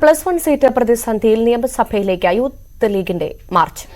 +1 seat പ്രതിസന്ധിയിൽ നിയമസഭയിലേക്ക് youth ലീഗിന്റെ മാർച്ച്.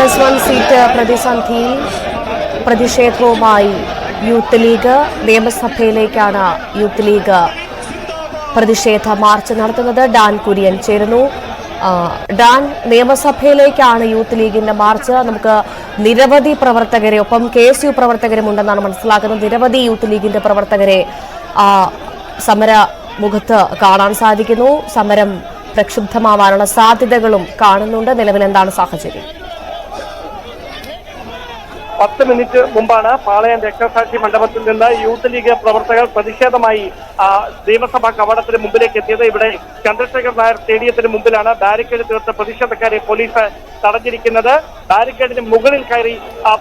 +1 സീറ്റ് പ്രതിസന്ധിയിൽ പ്രതിഷേധവുമായി യൂത്ത് ലീഗ്. നിയമസഭയിലേക്കാണ് യൂത്ത് ലീഗ് പ്രതിഷേധ മാർച്ച് നടത്തുന്നത്. ഡാൻ കുര്യൻ ചേരുന്നു. ഡാൻ, നിയമസഭയിലേക്കാണ് യൂത്ത് ലീഗിന്റെ മാർച്ച്. നമുക്ക് നിരവധി പ്രവർത്തകരെ, ഒപ്പം KSU പ്രവർത്തകരും ഉണ്ടെന്നാണ് മനസ്സിലാക്കുന്നത്. നിരവധി യൂത്ത് ലീഗിന്റെ പ്രവർത്തകരെ സമര മുഖത്ത് കാണാൻ സാധിക്കുന്നു. സമരം പ്രക്ഷുബ്ധമാവാനുള്ള സാധ്യതകളും കാണുന്നുണ്ട്. നിലവിൽ എന്താണ് സാഹചര്യം? 10 മിനിറ്റ് മുമ്പാണ് പാളയം രക്തസാക്ഷി മണ്ഡപത്തിൽ നിന്ന് യൂത്ത് ലീഗ് പ്രവർത്തകർ പ്രതിഷേധമായി നിയമസഭാ കവാടത്തിന് മുമ്പിലേക്ക് എത്തിയത്. ഇവിടെ ചന്ദ്രശേഖർ നായർ സ്റ്റേഡിയത്തിന് മുമ്പിലാണ് ബാരിക്കേഡ് തീർത്ത പ്രതിഷേധക്കാരെ പോലീസ് തടഞ്ഞിരിക്കുന്നത്. ബാരിക്കേഡിന് മുകളിൽ കയറി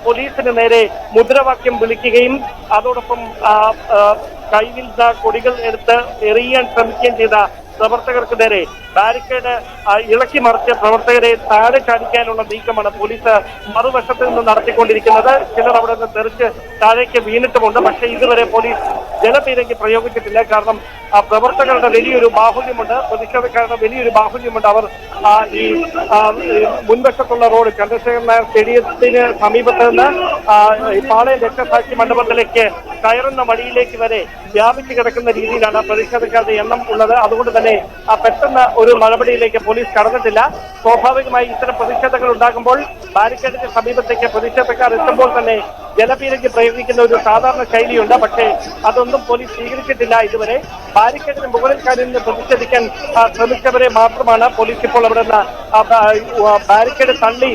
പോലീസിന് നേരെ മുദ്രാവാക്യം വിളിക്കുകയും അതോടൊപ്പം കയ്യിൽ കൊടികൾ എടുത്ത് എറിയാൻ ശ്രമിക്കുകയും ചെയ്ത പ്രവർത്തകർക്ക് നേരെ ബാരിക്കേഡ് ഇളക്കി മറിച്ച് പ്രവർത്തകരെ താഴെ ചാടിക്കാനുള്ള നീക്കമാണ് പോലീസ് മറുവശത്ത് നിന്ന് നടത്തിക്കൊണ്ടിരിക്കുന്നത്. ചിലർ അവിടെ നിന്ന് തെറിച്ച് താഴേക്ക് വീണിട്ടുമുണ്ട്. പക്ഷേ ഇതുവരെ പോലീസ് ജലപീരങ്കി പ്രയോഗിച്ചിട്ടില്ല. കാരണം പ്രവർത്തകരുടെ വലിയൊരു ബാഹുല്യമുണ്ട്, പ്രതിഷേധക്കാരുടെ വലിയൊരു ബാഹുല്യമുണ്ട്. അവർ ഈ മുൻവശത്തുള്ള റോഡ് ചന്ദ്രശേഖർ നായർ സ്റ്റേഡിയത്തിന് സമീപത്ത് നിന്ന് പാളയം രക്തസാക്ഷി മണ്ഡപത്തിലേക്ക് കയറുന്ന വഴിയിലേക്ക് വരെ വ്യാപിച്ചു കിടക്കുന്ന രീതിയിലാണ് പ്രതിഷേധക്കാരുടെ എണ്ണം ഉള്ളത്. അതുകൊണ്ട് തന്നെ പെട്ടെന്ന് ഒരു നടപടിയിലേക്ക് പോലീസ് കടന്നിട്ടില്ല. സ്വാഭാവികമായി ഇത്തരം പ്രതിഷേധങ്ങൾ ഉണ്ടാകുമ്പോൾ ബാരിക്കേഡിന്റെ സമീപത്തേക്ക് പ്രതിഷേധക്കാർ എത്തുമ്പോൾ തന്നെ ജലപീരങ്കി പ്രയോഗിക്കുന്ന ഒരു സാധാരണ ശൈലിയുണ്ട്. പക്ഷേ അതൊന്നും പോലീസ് സ്വീകരിച്ചിട്ടില്ല ഇതുവരെ. ബാരിക്കേഡിന് മുകളിൽ കയറി പ്രതിഷേധിക്കാൻ ശ്രമിച്ചവരെ മാത്രമാണ് പോലീസ് ഇപ്പോൾ അവിടെ നിന്ന് ബാരിക്കേഡ് തള്ളി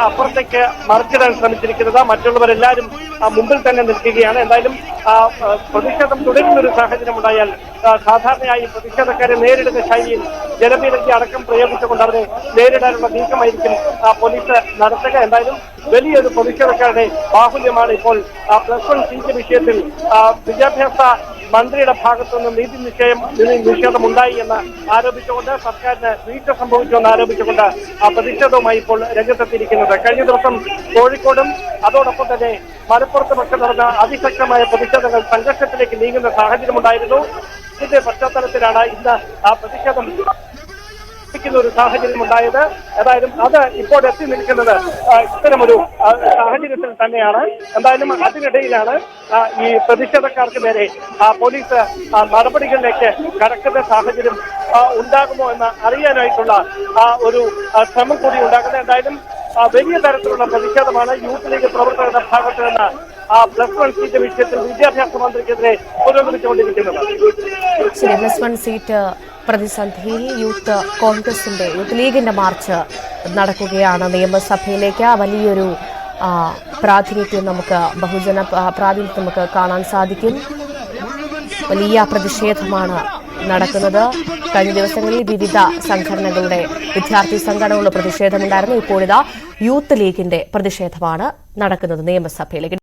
അപ്പുറത്തേക്ക് മറിച്ചിടാൻ ശ്രമിച്ചിരിക്കുന്നത്. മറ്റുള്ളവരെല്ലാവരും മുമ്പിൽ തന്നെ നിൽക്കുകയാണ്. എന്തായാലും പ്രതിഷേധം തുടരുന്ന ഒരു സാഹചര്യം ഉണ്ടായാൽ സാധാരണയായി പ്രതിഷേധക്കാരെ നേരിടുന്ന ശൈലിയിൽ ജലപീരങ്കി അടക്കം പ്രയോഗിച്ചുകൊണ്ട് അവരെ നേരിടാനുള്ള നീക്കമായിരിക്കും പോലീസ് നടത്തുക. എന്തായാലും വലിയൊരു പ്രതിഷേധക്കാരുടെ ബാഹുല്യമാണ് ഇപ്പോൾ +1 സീറ്റ് വിഷയത്തിൽ വിദ്യാഭ്യാസ മന്ത്രിയുടെ ഭാഗത്തുനിന്ന് നിഷേധം ഉണ്ടായി എന്ന് ആരോപിച്ചുകൊണ്ട്, സർക്കാരിന് വീഴ്ച സംഭവിച്ചുവെന്ന് ആരോപിച്ചുകൊണ്ട് പ്രതിഷേധവുമായി ഇപ്പോൾ രംഗത്തെത്തിയിരിക്കുന്നത്. കഴിഞ്ഞ ദിവസം കോഴിക്കോടും അതോടൊപ്പം തന്നെ മലപ്പുറത്തുമൊക്കെ നടന്ന അതിശക്തമായ പ്രതിഷേധങ്ങൾ സംഘർഷത്തിലേക്ക് നീങ്ങുന്ന സാഹചര്യമുണ്ടായിരുന്നു. ഇതിന്റെ പശ്ചാത്തലത്തിലാണ് ഇന്ന് പ്രതിഷേധം ഒരു സാഹചര്യം ഉണ്ടായത്. ഏതായാലും അത് ഇപ്പോൾ എത്തി നിൽക്കുന്നത് ഇത്തരമൊരു സാഹചര്യത്തിൽ തന്നെയാണ്. എന്തായാലും അതിനിടയിലാണ് ഈ പ്രതിഷേധക്കാർക്ക് നേരെ പോലീസ് നടപടികളിലേക്ക് കടക്കുന്ന സാഹചര്യം ഉണ്ടാകുമോ എന്ന് അറിയാനായിട്ടുള്ള ഒരു ശ്രമം കൂടി ഉണ്ടാകുന്നത്. എന്തായാലും വലിയ തരത്തിലുള്ള പ്രതിഷേധമാണ് യൂത്ത് ലീഗ് പ്രവർത്തകരുടെ ഭാഗത്ത് നിന്ന് +1 സീറ്റ് വിഷയത്തിൽ വിദ്യാഭ്യാസ മന്ത്രിക്കെതിരെ പുരോഗമിച്ചുകൊണ്ടിരിക്കുന്നത്. +1 സീറ്റ് പ്രതിസന്ധിയിൽ യൂത്ത് ലീഗിന്റെ മാർച്ച് നടക്കുകയാണ് നിയമസഭയിലേക്ക്. വലിയൊരു പ്രാതിനിധ്യം ബഹുജന പ്രാതിനിധ്യം നമുക്ക് കാണാൻ സാധിക്കും. വലിയ പ്രതിഷേധമാണ് നടക്കുന്നത്. കഴിഞ്ഞ ദിവസങ്ങളിൽ വിവിധ സംഘടനകളുടെ വിദ്യാർത്ഥി സംഘടനകളുടെ പ്രതിഷേധമുണ്ടായിരുന്നു. ഇപ്പോഴിതാ യൂത്ത് ലീഗിന്റെ പ്രതിഷേധമാണ് നടക്കുന്നത് നിയമസഭയിലേക്ക്.